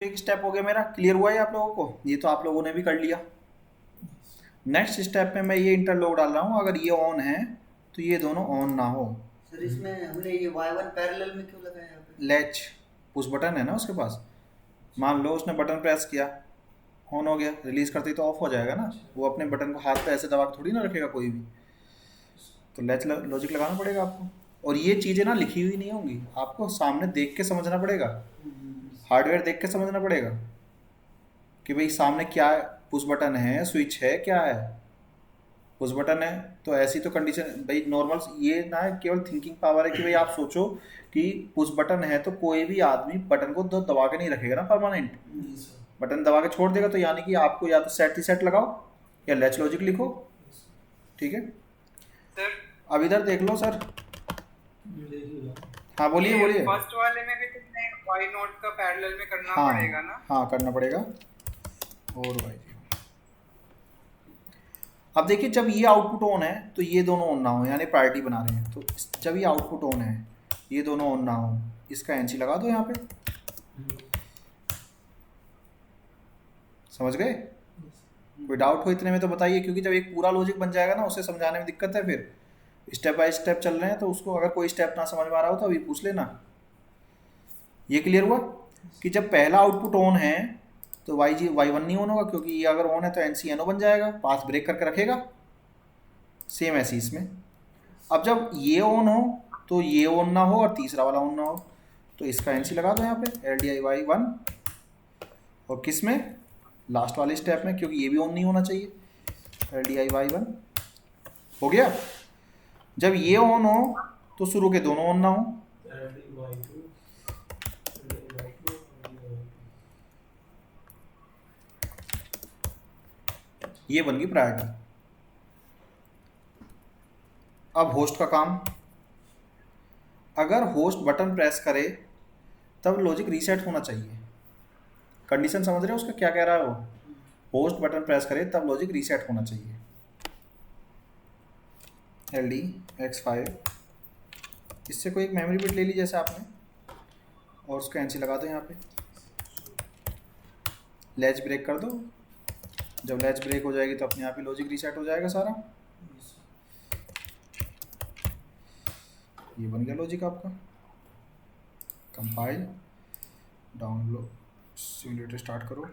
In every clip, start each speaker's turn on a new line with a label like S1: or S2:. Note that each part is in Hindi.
S1: एक स्टेप हो गया मेरा, क्लियर हुआ है आप लोगों को? ये तो आप लोगों ने भी कर लिया। नेक्स्ट स्टेप में मैं ये इंटरलॉक डाल रहा हूँ, अगर ये ऑन है तो ये दोनों ऑन ना हो।
S2: सर इसमें हमने ये Y1 पैरेलल में क्यों लगाया यहाँ पे?
S1: लैच पुश बटन है ना उसके पास, मान लो उसने बटन प्रेस किया, ऑन हो गया, रिलीज करते ही तो ऑफ हो जाएगा ना। वो अपने बटन को हाथ पे ऐसे दबा के थोड़ी ना रखेगा कोई भी, तो लैच लॉजिक लगाना पड़ेगा आपको। और ये चीज़ें ना लिखी हुई नहीं होंगी, आपको सामने देख के समझना पड़ेगा, हार्डवेयर देख के समझना पड़ेगा कि भाई सामने क्या है, पुश बटन है, स्विच है, क्या है। पुश बटन है तो ऐसी तो कंडीशन भाई नॉर्मल, ये ना है केवल थिंकिंग पावर है कि भाई आप सोचो कि पुश बटन है तो कोई भी आदमी बटन को दबा के नहीं रखेगा ना परमानेंट।
S2: जी सर।
S1: बटन दबा के छोड़ देगा तो यानी कि आपको या तो सेट ही सेट लगाओ या लैच लॉजिक लिखो। ठीक है,
S3: सर
S1: अब इधर देख लो सर। हाँ बोलिए
S3: ये
S1: बोलिए।
S3: फर्स्ट वाले में भी तुमने वाई नोट का पैरेलल में करना
S1: हाँ
S3: पड़ेगा ना?
S1: हाँ करना पड़ेगा। और भाई अब देखिए, जब ये आउटपुट ऑन है तो ये दोनों ऑन ना हो, यानी प्रायोरिटी बना रहे हैं, तो जब ये आउटपुट ऑन है ये दोनों ऑन ना हो, इसका एनसी लगा दो यहाँ पे। समझ गए? कोई डाउट हो इतने में तो बताइए, क्योंकि जब एक पूरा लॉजिक बन जाएगा ना उसे समझाने में दिक्कत है। फिर स्टेप बाय स्टेप चल रहे हैं तो उसको अगर कोई स्टेप ना समझ में आ रहा हो तो अभी पूछ लेना। ये क्लियर हुआ कि जब पहला आउटपुट ऑन है तो वाई वन नहीं ऑन होगा, क्योंकि ये अगर ऑन है तो एन सी एन ओ बन जाएगा, पाथ ब्रेक करके रखेगा। सेम ऐसे इसमें, अब जब ये ऑन हो तो ये ऑन ना हो और तीसरा वाला ऑन ना हो, तो इसका एन सी लगा दो यहाँ पे, L D I Y one. और किस में? लास्ट वाले स्टेप में, क्योंकि ये भी ऑन नहीं होना चाहिए। L D I Y one हो गया। जब ये ऑन हो तो शुरू के दोनों ऑन ना हो, ये बन गई प्रायोरिटी। अब होस्ट का काम, अगर होस्ट बटन प्रेस करे तब लॉजिक रीसेट होना चाहिए। कंडीशन समझ रहे हो उसका क्या कह रहा है वो? होस्ट बटन प्रेस करे तब लॉजिक रीसेट होना चाहिए। एल डी एक्स फाइव, इससे कोई एक मेमोरी बिट ले ली जैसे आपने, और उसका एनसी लगा दो यहाँ पे, लैच ब्रेक कर दो। जब लैच ब्रेक हो जाएगी तो अपने आप ही लॉजिक रीसेट हो जाएगा सारा। ये बन गया लॉजिक आपका। कंपाइल, डाउनलोड, सिमुलेटर स्टार्ट करो।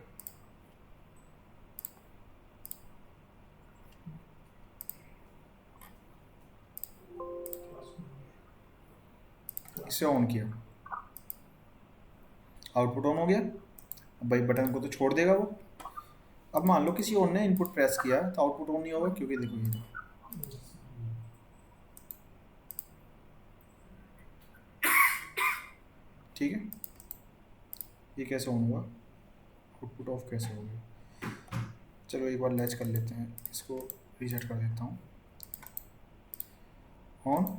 S1: इसे ऑन किया, आउटपुट ऑन हो गया। अब भाई बटन को तो छोड़ देगा वो। अब मान लो किसी और ने इनपुट प्रेस किया तो आउटपुट ऑन नहीं होगा, क्योंकि देखो ये ठीक है। ये कैसे ऑन हुआ, आउटपुट ऑफ कैसे हो गया? चलो एक बार लैच कर लेते हैं, इसको रीसेट कर देता हूँ। ऑन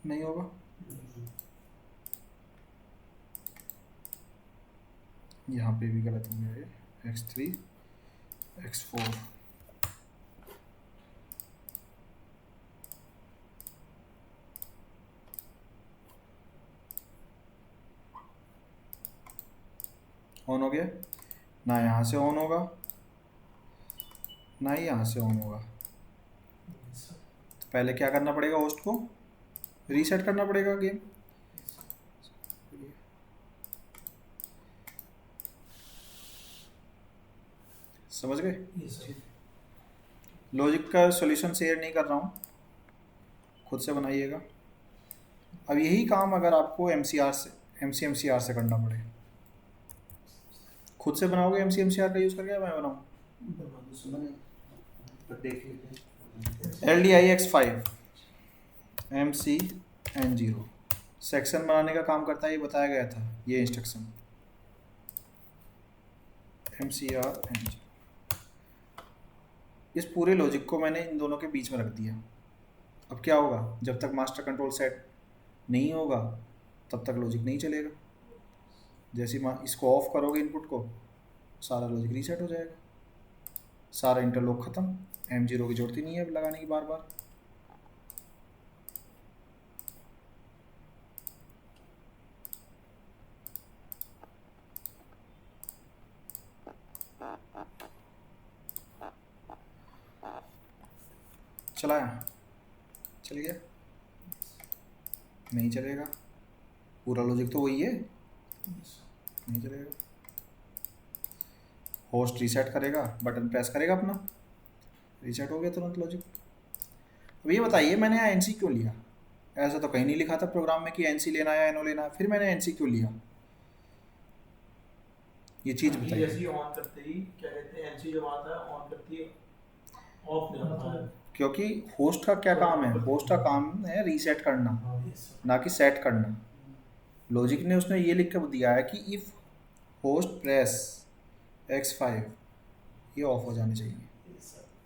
S1: नहीं होगा, यहाँ पे भी गलत हो गया ये, x3 x4। ऑन हो गया ना, यहाँ से ऑन होगा ना ही यहाँ से ऑन होगा। तो पहले क्या करना पड़ेगा, होस्ट को रीसेट करना पड़ेगा गेम। समझ गए? लॉजिक का सॉल्यूशन शेयर नहीं कर रहा हूँ, खुद से बनाइएगा। अब यही काम अगर आपको एम सी आर से करना पड़े, खुद से बनाओगे एम सी आर का यूज़ करके, या मैं बनाऊँ?
S2: देख लेते
S1: L D I X five M C N zero section बनाने का काम करता है, ये बताया गया था ये instruction, M C R N zero. इस पूरे लॉजिक को मैंने इन दोनों के बीच में रख दिया। अब क्या होगा, जब तक मास्टर कंट्रोल सेट नहीं होगा तब तक लॉजिक नहीं चलेगा। जैसे इसको ऑफ करोगे इनपुट को, सारा लॉजिक रीसेट हो जाएगा, सारा इंटरलॉक ख़त्म, एम जीरो की जरूरत ही नहीं है अब लगाने की बार बार। चलाया, चल गया, नहीं चलेगा, पूरा लॉजिक तो वही है, नहीं चलेगा। होस्ट रीसेट करेगा, बटन प्रेस करेगा अपना, रीसेट हो गया तुरंत लॉजिक। अब ये बताइए मैंने यहाँ एनसी क्यों लिया? ऐसा तो कहीं नहीं लिखा था प्रोग्राम में कि एनसी लेना है या एनओ लेना है, फिर मैंने एनसी क्यों लिया? ये चीज़ बताइए।
S4: जैसे ही ऑन करते ही क्या कहते हैं, एनसी जब आता है ऑन करती है ऑफ नहीं होता है।
S1: क्योंकि होस्ट का क्या काम है? होस्ट का काम है रीसेट करना, ना कि सेट करना। लॉजिक ने उसने ये लिख कर दिया है कि इफ़ होस्ट प्रेस X5 ये ऑफ हो जानी चाहिए,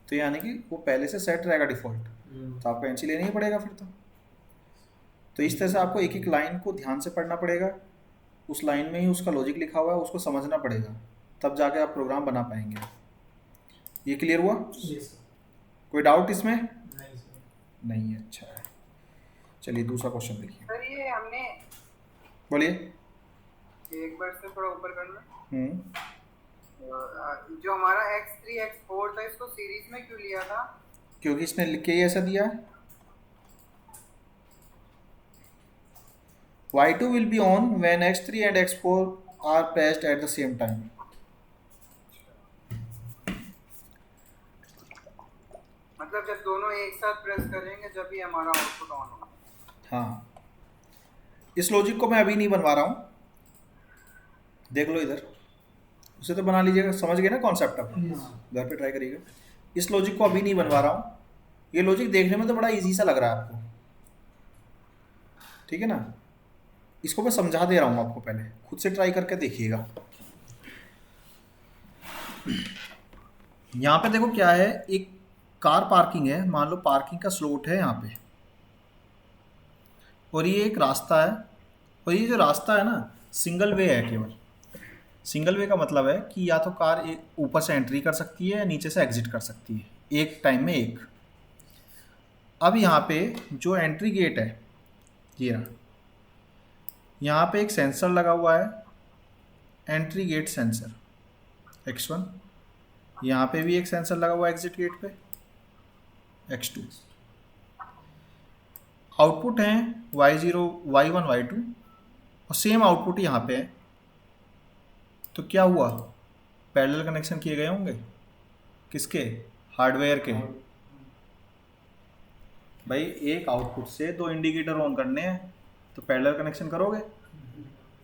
S1: तो यानी कि वो पहले से सेट रहेगा डिफ़ॉल्ट, तो आपको एनसी लेना ही पड़ेगा फिर तो इस तरह से आपको एक एक लाइन को ध्यान से पढ़ना पड़ेगा, उस लाइन में ही उसका लॉजिक लिखा हुआ है उसको समझना पड़ेगा, तब जाके आप प्रोग्राम बना पाएंगे। ये क्लियर हुआ? कोई डाउट इसमें? नहीं है, अच्छा है। चलिए दूसरा क्वेश्चन देखिए।
S3: सर ये हमने
S1: बोलिए।
S3: एक बार से थोड़ा ऊपर करना,
S1: हम्म,
S3: जो हमारा X3 X4 था इसको सीरीज में क्यों लिया था?
S1: क्योंकि इसने लिख के ही ऐसा दिया है। Y2 will be on when X3 and X4 are pressed at the same time.
S3: मतलब जब दोनों एक साथ प्रेस करेंगे जब भी हमारा आउटपुट ऑन होगा।
S1: हाँ, इस लॉजिक को मैं अभी नहीं बनवा रहा हूँ, देख लो इधर, उसे तो बना लीजिएगा, समझ गए ना कॉन्सेप्ट आप, घर पे ट्राई करिएगा। इस लॉजिक को अभी नहीं बनवा रहा हूँ, ये लॉजिक देखने में तो बड़ा इजी सा लग रहा है आपको, ठीक है ना? इसको मैं समझा दे रहा हूँ आपको, पहले खुद से ट्राई करके देखिएगा। यहाँ पे देखो क्या है, एक कार पार्किंग है, मान लो पार्किंग का स्लॉट है यहाँ पे, और ये एक रास्ता है, और ये जो रास्ता है ना सिंगल वे है केवल। सिंगल वे का मतलब है कि या तो कार ऊपर से एंट्री कर सकती है या नीचे से एग्जिट कर सकती है, एक टाइम में एक। अब यहाँ पे जो एंट्री गेट है ये रहा, यहाँ पे एक सेंसर लगा हुआ है, एंट्री गेट सेंसर X1, यहाँ पे भी एक सेंसर लगा हुआ है एग्जिट गेट पे X2। आउटपुट हैं Y0, Y1, Y2, और सेम आउटपुट यहाँ पे है। तो क्या हुआ, पैरेलल कनेक्शन किए गए होंगे, किसके? हार्डवेयर के। भाई एक आउटपुट से दो इंडिकेटर ऑन करने हैं तो पैरेलल कनेक्शन करोगे।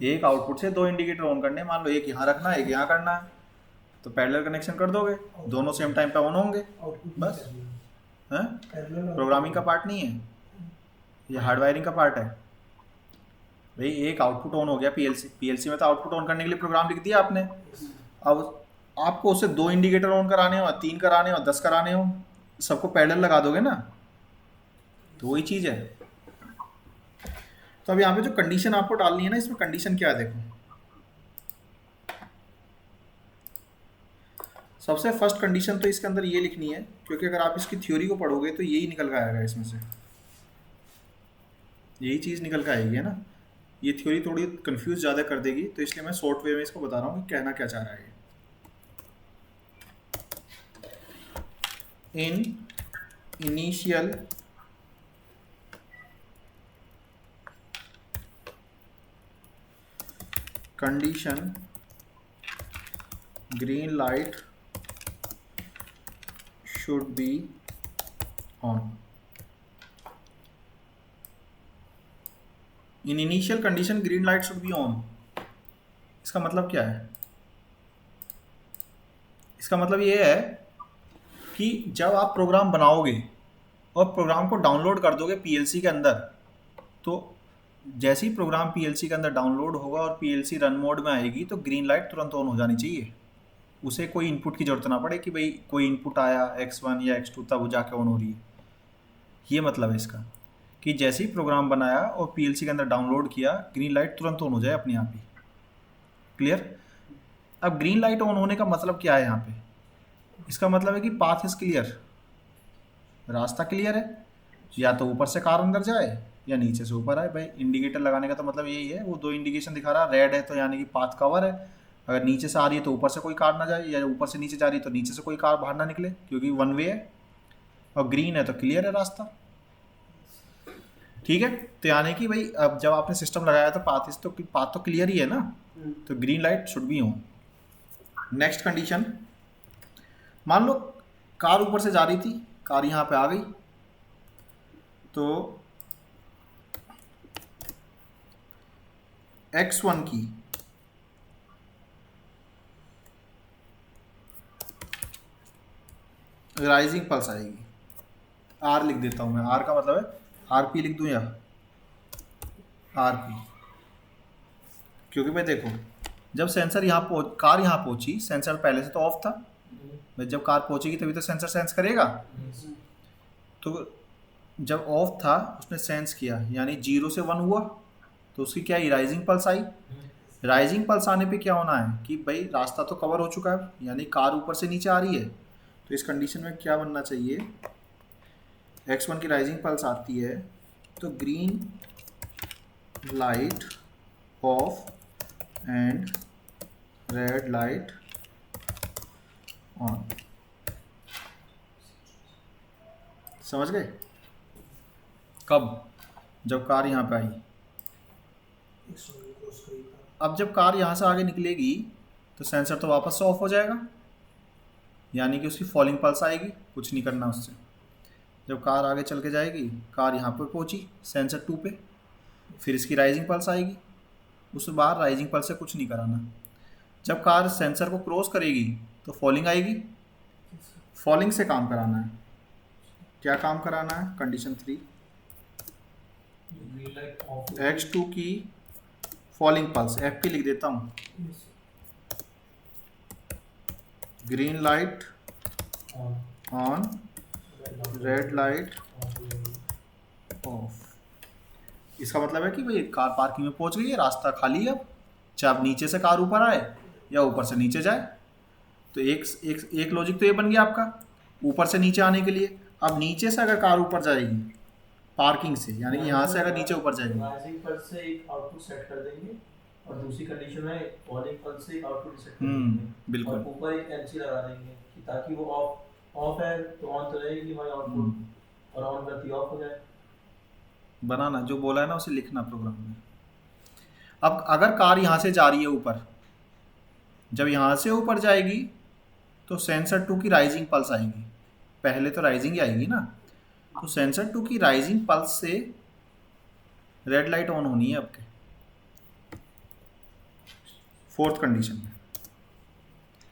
S1: एक आउटपुट से दो इंडिकेटर ऑन करने हैं, मान लो एक यहाँ रखना है एक यहाँ करना है, तो पैरेलल कनेक्शन कर दोगे, दोनों सेम टाइम पे ऑन होंगे, बस। हैं? प्रोग्रामिंग का पार्ट नहीं है ये, हार्डवायरिंग का पार्ट है। भाई एक आउटपुट ऑन हो गया, पीएलसी में तो आउटपुट ऑन करने के लिए प्रोग्राम लिख दिया आपने। अब आपको उससे दो इंडिकेटर ऑन कराने हो, 3 कराने हो, 10 कराने हो, सबको पैरेलल लगा दोगे ना, तो वही चीज़ है। तो अब यहाँ पे जो कंडीशन आपको डालनी है ना, इसमें कंडीशन क्या है देखो। सबसे फर्स्ट कंडीशन तो इसके अंदर ये लिखनी है, क्योंकि अगर आप इसकी थ्योरी को पढ़ोगे तो यही निकल कर आएगा, इसमें से यही चीज़ निकल कर आएगी, है ना। ये थ्योरी थोड़ी कंफ्यूज ज़्यादा कर देगी, तो इसलिए मैं शॉर्ट वे में इसको बता रहा हूँ कि कहना क्या चाह रहा है। In initial condition green light should be on. In initial condition green light should be on. इसका मतलब क्या है? इसका मतलब ये है कि जब आप प्रोग्राम बनाओगे और प्रोग्राम को डाउनलोड कर दोगे पीएलसी के अंदर, तो जैसे ही प्रोग्राम पीएलसी के अंदर डाउनलोड होगा और पीएलसी रन मोड में आएगी तो ग्रीन लाइट तुरंत ऑन हो जानी चाहिए। उसे कोई इनपुट की ज़रूरत ना पड़े कि भाई कोई इनपुट आया X1 या X2 तब वो जाके ऑन हो रही है। ये मतलब है इसका कि जैसे ही प्रोग्राम बनाया और पीएलसी के अंदर डाउनलोड किया, ग्रीन लाइट तुरंत ऑन हो जाए अपने आप ही। क्लियर? अब ग्रीन लाइट ऑन होने का मतलब क्या है यहाँ पे? इसका मतलब है कि पाथ इज क्लियर, रास्ता क्लियर है, या तो ऊपर से कार अंदर जाए या नीचे से ऊपर आए। भाई इंडिकेटर लगाने का तो मतलब यही है, वो दो इंडिकेशन दिखा रहा है, रेड है तो यानी कि पाथ कवर है, अगर नीचे से आ रही है तो ऊपर से कोई कार ना जाए, या ऊपर से नीचे जा रही है तो नीचे से कोई कार बाहर ना निकले, क्योंकि वन वे है। और ग्रीन है तो क्लियर है रास्ता। ठीक है, तो यानी कि भाई अब जब आपने सिस्टम लगाया तो पाथ तो क्लियर ही है ना, तो green light should be on. Next condition, मान लो कार ऊपर से जा रही थी, कार यहाँ पे आ गई, तो X1 की राइजिंग पल्स आएगी, R लिख देता हूँ मैं, R का मतलब है RP लिख दूँ या RP, क्योंकि भाई देखो जब सेंसर कार यहाँ पहुंची, सेंसर पहले से तो ऑफ था, भाई जब कार पहुंचेगी तभी तो सेंसर सेंस करेगा। तो जब ऑफ था उसने सेंस किया, यानी 0 से 1 हुआ, तो उसकी क्या राइजिंग पल्स आई। राइजिंग पल्स आने पे क्या होना है कि भाई रास्ता तो कवर हो चुका है, यानी कार ऊपर से नीचे आ रही है, तो इस कंडीशन में क्या बनना चाहिए, X1 की राइजिंग पल्स आती है तो green light of and red light on. समझ गए? कब? जब कार यहाँ पे आई। अब जब कार यहाँ से आगे निकलेगी तो सेंसर तो वापस से ऑफ हो जाएगा, यानी कि उसकी फॉलिंग पल्स आएगी, कुछ नहीं करना उससे। जब कार आगे चल के जाएगी, कार यहाँ पे पहुँची सेंसर 2 पे, फिर इसकी राइजिंग पल्स आएगी, उस बार राइजिंग पल्स से कुछ नहीं कराना। जब कार सेंसर को क्रॉस करेगी तो फॉलिंग आएगी, फॉलिंग से काम कराना है। क्या काम कराना है? कंडीशन 3, X2 की फॉलिंग पल्स, FP लिख देता हूँ, green light on, red light of. इसका मतलब है कि भाई कार पार्किंग में पहुंच गई है, रास्ता खाली है, अब चाहे आप नीचे से कार ऊपर आए या ऊपर से नीचे जाए। तो एक लॉजिक तो ये बन गया आपका ऊपर से नीचे आने के लिए। अब नीचे से अगर कार ऊपर जाएगी पार्किंग से, यानी कि यहाँ से अगर नीचे ऊपर जाएगी,
S4: राइजिंग पल्स से एक आउटपुट सेट कर देंगे और दूसरी कंडीशन में फॉलिंग पल्स से एक आउटपुट सेट कर देंगे,
S1: बिल्कुल,
S4: और ऊपर एक एनसी लगा देंगे कि ताकि वो ऑफ है तो ऑन तो रहेगी भाई आउटपुट, और ऑन करती ऑफ हो जाए।
S1: बनाना जो बोला है ना उसे लिखना प्रोग्राम में। अब अगर कार यहाँ से जा रही है ऊपर, जब यहाँ से ऊपर जाएगी तो सेंसर 2 की राइजिंग पल्स आएगी, पहले तो राइजिंग ही आएगी ना, तो सेंसर 2 की राइजिंग पल्स से रेड लाइट ऑन होनी है आपके। फोर्थ कंडीशन में,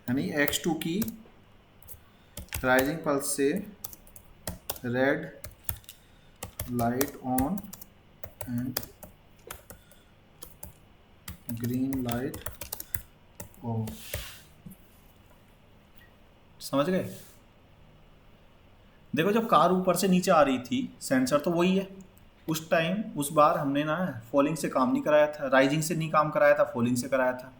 S1: यानी X2 की राइजिंग पल्स से red light on and green light of. समझ गए? देखो जब कार ऊपर से नीचे आ रही थी, सेंसर तो वही है, उस टाइम उस बार हमने ना फॉलिंग से काम नहीं कराया था, राइजिंग से नहीं काम कराया था, फॉलिंग से कराया था।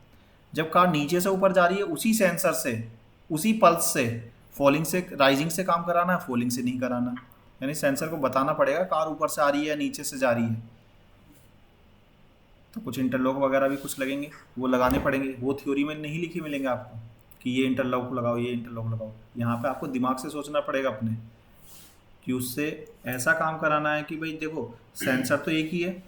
S1: जब कार नीचे से ऊपर जा रही है, उसी सेंसर से, उसी पल्स से फॉलिंग से राइजिंग से काम कराना है, फॉलिंग से नहीं कराना। यानी सेंसर को बताना पड़ेगा कार ऊपर से आ रही है या नीचे से जा रही है। तो कुछ इंटरलॉक वगैरह भी कुछ लगेंगे, वो लगाने पड़ेंगे, वो थ्योरी में नहीं लिखे मिलेंगे आपको कि ये इंटरलॉक लगाओ, ये इंटरलॉक लगाओ। यहाँ पे आपको दिमाग से सोचना पड़ेगा अपने कि उससे ऐसा काम कराना है कि भाई देखो सेंसर तो एक ही है,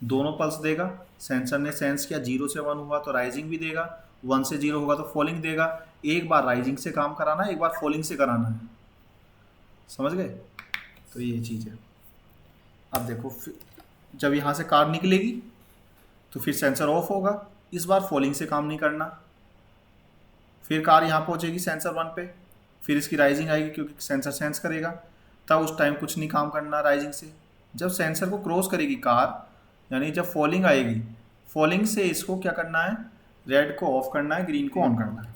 S1: दोनों पल्स देगा। सेंसर ने सेंस किया 0 से 1 हुआ तो राइजिंग भी देगा, 1 से 0 होगा तो फॉलिंग देगा। एक बार राइजिंग से काम कराना है, एक बार फॉलिंग से कराना है। समझ गए? तो ये चीज़ है। अब देखो जब यहाँ से कार निकलेगी तो फिर सेंसर ऑफ होगा, इस बार फॉलिंग से काम नहीं करना। फिर कार यहाँ पहुँचेगी सेंसर 1 पे, फिर इसकी राइजिंग आएगी क्योंकि सेंसर सेंस करेगा, तब उस टाइम कुछ नहीं काम करना राइजिंग से। जब सेंसर को क्रॉस करेगी कार, यानी जब फॉलिंग आएगी, फॉलिंग से इसको क्या करना है, रेड को ऑफ करना है, ग्रीन को ऑन करना है।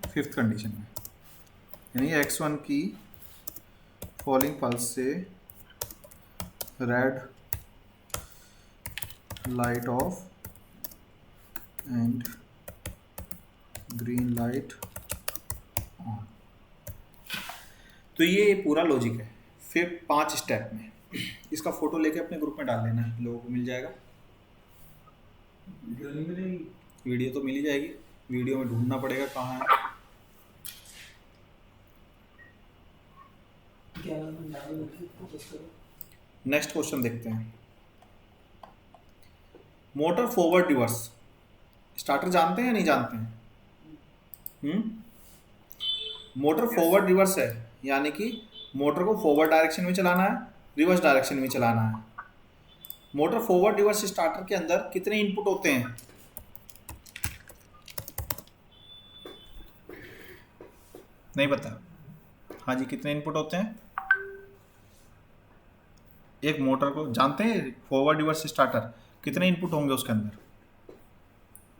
S1: फिफ्थ कंडीशन में, यानी X1 की फॉलिंग पल्स से red light of and green light on. तो ये पूरा लॉजिक है। फिर 5 स्टेप में इसका फोटो लेके अपने ग्रुप में डाल लेना, लोगों को मिल जाएगा।
S4: वीडियो नहीं मिलेगी?
S1: वीडियो तो मिल ही जाएगी, वीडियो में ढूंढना पड़ेगा कहाँ है। नेक्स्ट क्वेश्चन देखते हैं। मोटर फॉरवर्ड रिवर्स स्टार्टर जानते हैं या नहीं जानते हैं? मोटर फॉरवर्ड रिवर्स है, यानी कि मोटर को फॉरवर्ड डायरेक्शन में चलाना है, रिवर्स डायरेक्शन में चलाना है। मोटर फॉरवर्ड रिवर्स स्टार्टर के अंदर कितने इनपुट होते हैं? नहीं पता? हाँ जी, कितने इनपुट होते हैं एक मोटर को? जानते हैं फॉरवर्ड रिवर्स स्टार्टर कितने इनपुट होंगे उसके अंदर?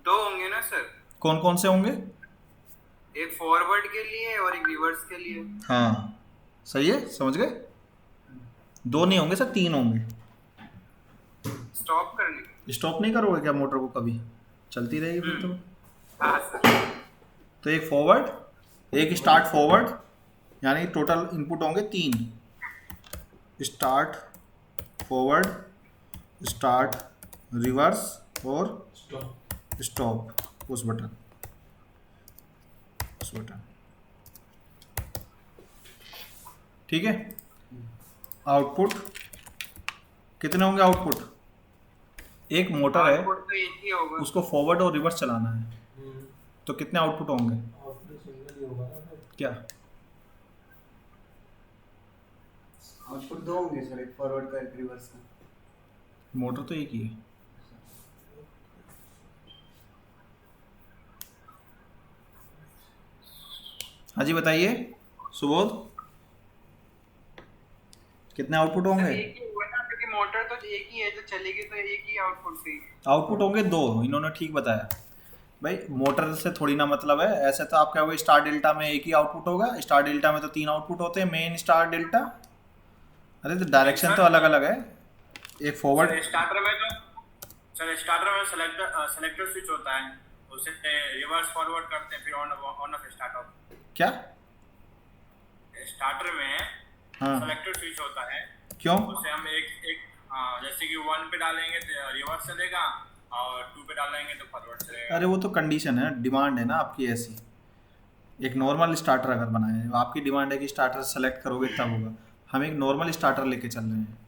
S3: 2 होंगे ना सर?
S1: कौन कौन से होंगे?
S3: एक फॉरवर्ड के लिए और एक रिवर्स के लिए।
S1: हाँ सही है, समझ गए। 2 नहीं होंगे सर, 3 होंगे।
S3: स्टॉप करने के।
S1: स्टॉप नहीं करोगे क्या मोटर को? कभी चलती रहेगी फिर तो।
S3: हाँ सर।
S1: तो एक फॉरवर्ड, एक स्टार्ट फॉरवर्ड, यानी टोटल इनपुट होंगे 3। स्टार्ट फॉरवर्ड, स्टार्ट रिवर्स और स्टॉप उस बटन। ठीक है। आउटपुट कितने होंगे? आउटपुट एक मोटर है,
S3: आउटपुट तो एक ही होगा।
S1: उसको फॉरवर्ड और रिवर्स चलाना है, तो कितने आउटपुट होंगे? क्या
S2: आउटपुट 2 होंगे सर, एक फॉरवर्ड का एक रिवर्स का।
S1: मोटर तो एक ही है। हाँ जी बताइए सुबोध, कितने आउटपुट होंगे?
S3: एक ही होगा ना, क्योंकि मोटर तो एक ही है, तो चलेगी तो एक ही आउटपुट से ही।
S1: आउटपुट होंगे 2, इन्होंने ठीक बताया। भाई मोटर से थोड़ी ना मतलब है, ऐसे तो आप कहोगे स्टार डेल्टा में एक ही आउटपुट होगा, स्टार डेल्टा में तो 3 आउटपुट होते हैं, मेन स्टार डेल्टा। अरे तो डायरेक्शन तो अलग अलग है। एक फॉरवर्ड
S5: स्टार्टर में सेलेक्टर स्विच होता है, उसे रिवर्स फॉरवर्ड करते हैं, फिर ऑन ऑफ स्टार्ट ऑफ।
S1: क्या
S5: स्टार्टर में
S1: हाँ
S5: सेलेक्टर स्विच होता है,
S1: क्यों?
S5: उसे हम एक जैसे कि 1 पे डालेंगे तो रिवर्स चलेगा और 2 पे डालेंगे तो फॉरवर्ड चलेगा।
S1: अरे वो तो कंडीशन है, डिमांड है ना आपकी ऐसी। एक नॉर्मल स्टार्टर अगर बनाए, आपकी डिमांड है कि स्टार्टर सेलेक्ट करोगे तब होगा। हम एक नॉर्मल स्टार्टर लेके चल रहे हैं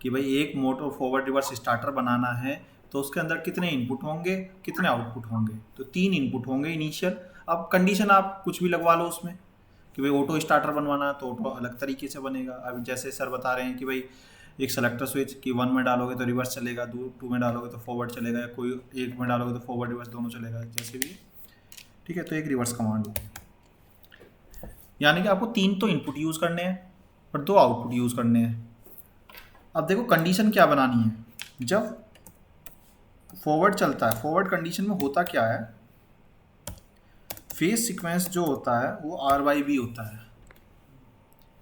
S1: कि भाई एक मोटर फॉरवर्ड रिवर्स स्टार्टर बनाना है, तो उसके अंदर कितने इनपुट होंगे, कितने आउटपुट होंगे? तो 3 इनपुट होंगे इनिशियल। अब कंडीशन आप कुछ भी लगवा लो उसमें कि भाई ऑटो स्टार्टर बनवाना है तो ऑटो अलग तरीके से बनेगा। अभी जैसे सर बता रहे हैं कि भाई एक सेलेक्टर स्विच कि 1 में डालोगे तो रिवर्स चलेगा, 2 में डालोगे तो फॉरवर्ड चलेगा, या कोई 1 में डालोगे तो फॉरवर्ड रिवर्स दोनों चलेगा, जैसे भी। ठीक है, तो एक रिवर्स कमांड होगी, यानी कि आपको 3 तो इनपुट यूज़ करने हैं और 2 आउटपुट यूज़ करने हैं। अब देखो कंडीशन क्या बनानी है। जब फॉरवर्ड चलता है, फॉरवर्ड कंडीशन में होता क्या है, फेस सीक्वेंस जो होता है वो R/V होता है,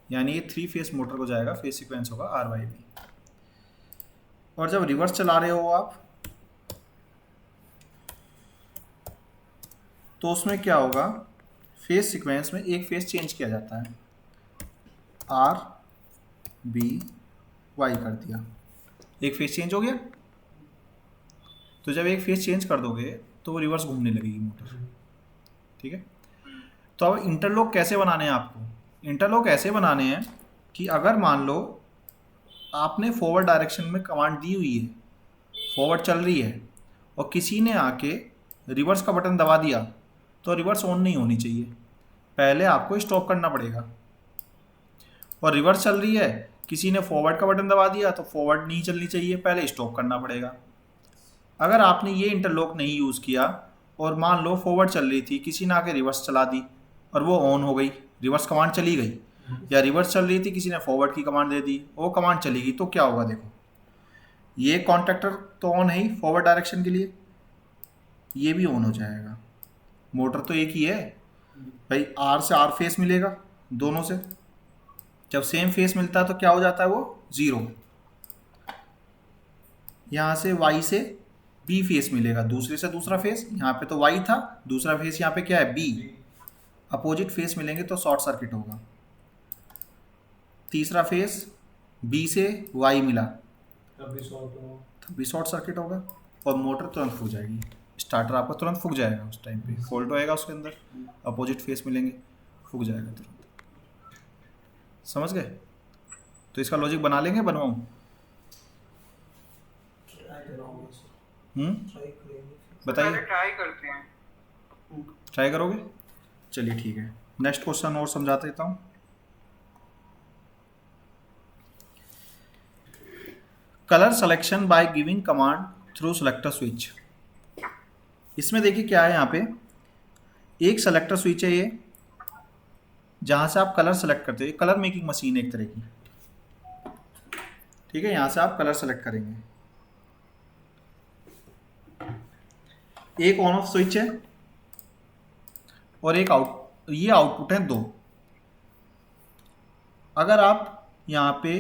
S1: यानी ये 3 फेस मोटर को जाएगा, फेस सीक्वेंस होगा R/V। और जब रिवर्स चला रहे हो आप, तो उसमें क्या होगा, फेस सीक्वेंस में एक फेस चेंज किया जाता है, R/B/Y कर दिया, एक फेस चेंज हो गया। तो जब एक फेस चेंज कर दोगे तो वो रिवर्स घूमने लगेगी मोटर। ठीक है, तो अब इंटरलॉक कैसे बनाने हैं आपको? इंटरलॉक ऐसे बनाने हैं कि अगर मान लो आपने फॉरवर्ड डायरेक्शन में कमांड दी हुई है, फॉरवर्ड चल रही है, और किसी ने आके रिवर्स का बटन दबा दिया, तो रिवर्स ऑन नहीं होनी चाहिए, पहले आपको स्टॉप करना पड़ेगा। और रिवर्स चल रही है, किसी ने फॉरवर्ड का बटन दबा दिया तो फॉरवर्ड नहीं चलनी चाहिए, पहले स्टॉप करना पड़ेगा। अगर आपने ये इंटरलॉक नहीं यूज़ किया और मान लो फॉरवर्ड चल रही थी, किसी ने आके रिवर्स चला दी और वो ऑन हो गई, रिवर्स कमांड चली गई, या रिवर्स चल रही थी, किसी ने फॉरवर्ड की कमांड दे दी, वो कमांड चली गई, तो क्या होगा? देखो ये कॉन्टैक्टर तो ऑन है ही फॉरवर्ड डायरेक्शन के लिए, ये भी ऑन हो जाएगा। मोटर तो एक ही है भाई, R से R फेस मिलेगा दोनों से, जब सेम फेस मिलता है तो क्या हो जाता है, वो 0। यहाँ से Y से B फेस मिलेगा, दूसरे से दूसरा फेस, यहाँ पे तो Y था, दूसरा फेस यहाँ पे क्या है, B। अपोजिट फेस मिलेंगे तो शॉर्ट सर्किट होगा। तीसरा फेस B से Y मिला तब भी शॉर्ट सर्किट होगा और मोटर तुरंत फूक जाएगी, स्टार्टर आपका तुरंत फूक जाएगा। उस टाइम पे फॉल्ट होएगा उसके अंदर, अपोजिट फेस मिलेंगे, फूक जाएगा तुरंत। समझ गए? तो इसका लॉजिक बना लेंगे, बनवाऊँ?
S4: ट्राई कराऊंगा सर, ट्राई करेंगे।
S1: बताइए,
S3: पहले ट्राई करते हैं।
S1: ट्राई करोगे? चलिए ठीक है, नेक्स्ट क्वेश्चन और समझा देता हूँ। Colour selection by giving command through selector switch. इसमें देखिए क्या है, यहाँ पे एक सेलेक्टर स्विच है ये, जहाँ से आप कलर सेलेक्ट करते हो। कलर मेकिंग मशीन है एक तरह की, ठीक है। यहाँ से आप कलर सेलेक्ट करेंगे। एक ऑन ऑफ स्विच है और एक आउट, ये आउटपुट है 2। अगर आप यहाँ पे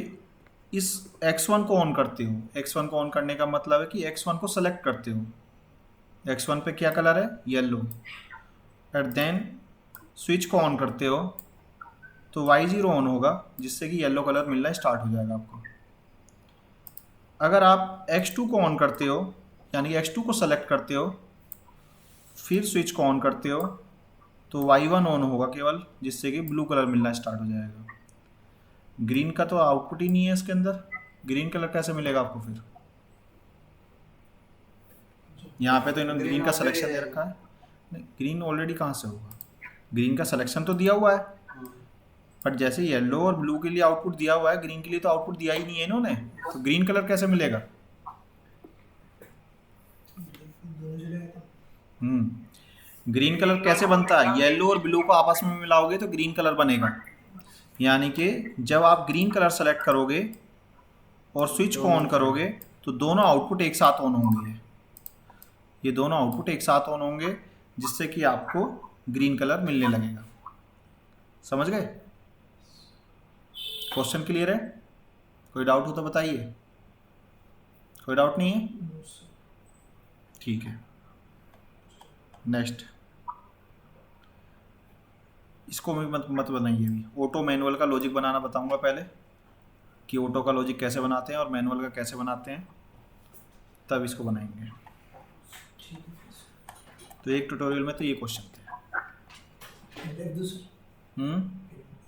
S1: इस X1 को ऑन करते हो, X1 को ऑन करने का मतलब है कि X1 को सेलेक्ट करते हो। X1 पे क्या कलर है? येलो। एट देन स्विच को ऑन करते हो तो Y0 ऑन होगा, जिससे कि येलो कलर मिलना स्टार्ट हो जाएगा आपको। अगर आप X2 को ऑन करते हो, यानी कि X2 को सेलेक्ट करते हो, फिर स्विच को ऑन करते हो तो Y1 ऑन होगा केवल, जिससे कि ब्लू कलर मिलना स्टार्ट हो जाएगा। ग्रीन का तो आउटपुट ही नहीं है इसके अंदर, ग्रीन कलर कैसे मिलेगा आपको फिर? यहाँ पे तो इन्होंने ग्रीन का सिलेक्शन दे रखा है। नहीं, ग्रीन ऑलरेडी कहाँ से होगा? ग्रीन का सिलेक्शन तो दिया हुआ है, बट जैसे येलो और ब्लू के लिए आउटपुट दिया हुआ है, ग्रीन के लिए तो आउटपुट दिया ही नहीं है इन्होंने, तो ग्रीन कलर कैसे मिलेगा? ग्रीन कलर कैसे बनता है? येलो और ब्लू को आपस में मिलाओगे तो ग्रीन कलर बनेगा। यानी कि जब आप ग्रीन कलर सेलेक्ट करोगे और स्विच को ऑन करोगे तो दोनों आउटपुट एक साथ ऑन होंगे। ये दोनों आउटपुट एक साथ ऑन होंगे, जिससे कि आपको ग्रीन कलर मिलने लगेगा। समझ गए? क्वेश्चन क्लियर है? कोई डाउट हो तो बताइए। कोई डाउट नहीं है? ठीक है, नेक्स्ट। इसको भी मत बनाइए अभी। ऑटो मैनुअल का लॉजिक बनाना बताऊंगा पहले, कि ऑटो का लॉजिक कैसे बनाते हैं और मैनुअल का कैसे बनाते हैं, तब इसको बनाएंगे। तो एक ट्यूटोरियल में तो ये क्वेश्चन थे।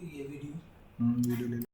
S4: ये वीडियो
S1: वीडियो ले लो।